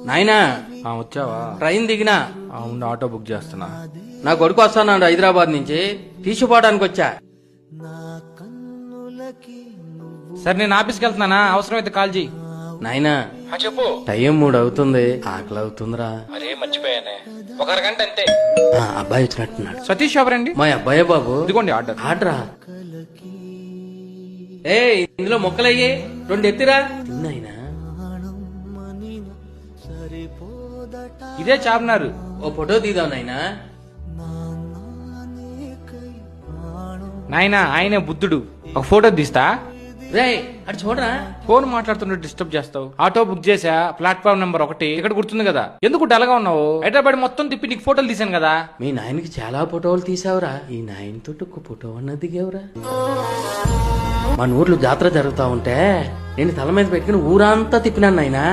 నాయనా వచ్చావా? ట్రైన్ దిగినా ఉండి ఆటో బుక్ చేస్తున్నా. నా కొడుకు వస్తాన్నాడు హైదరాబాద్ నుంచి, తీసుకుపోవడానికి వచ్చా. సరే నేను ఆఫీస్కి వెళ్తున్నానా, అవసరమైతే కాల్ చేయి. నాయనా చెప్పు. టైం 3 అవుతుంది, ఆకలి అవుతుందిరా. అరే మర్చిపోయానే, ఒక అరగంట అంతే. అబ్బాయి వచ్చినట్టున్నాడు. సతీష్ ఎవరండి? మా అబ్బాయే బాబు. ఇదిగోండి ఆర్డర్. ఆర్డరా? ఏ ఇందులో మొక్కలయ్యి 2 ఎత్తిరా. తిన్నాయినా ఇదే చార్మినార్. ఓ ఫోటో తీద్దాం నాయనా. నాయనా ఆయనే బుద్ధుడు, ఒక ఫోటో తీస్తా. రే అటు చూడరా. ఫోన్ మాట్లాడుతుంటే డిస్టర్బ్ చేస్తావు. ఆటో బుక్ చేసా, ప్లాట్ఫామ్ నెంబర్ 1 ఇక్కడ గుర్తుంది కదా. ఎందుకు డల్గా ఉన్నావు? హైదరాబాద్ మొత్తం తిప్పి నీకు ఫోటోలు తీసాను కదా. మీ నాయనకి చాలా ఫోటోలు తీసావురా. ఈ నాయనతో ఒక ఫోటో అన్న దిగావురా. మన ఊర్లో జాతర జరుగుతా ఉంటే నేను తల మీద పెట్టుకుని ఊరంతా తిప్పినాను నాయనా.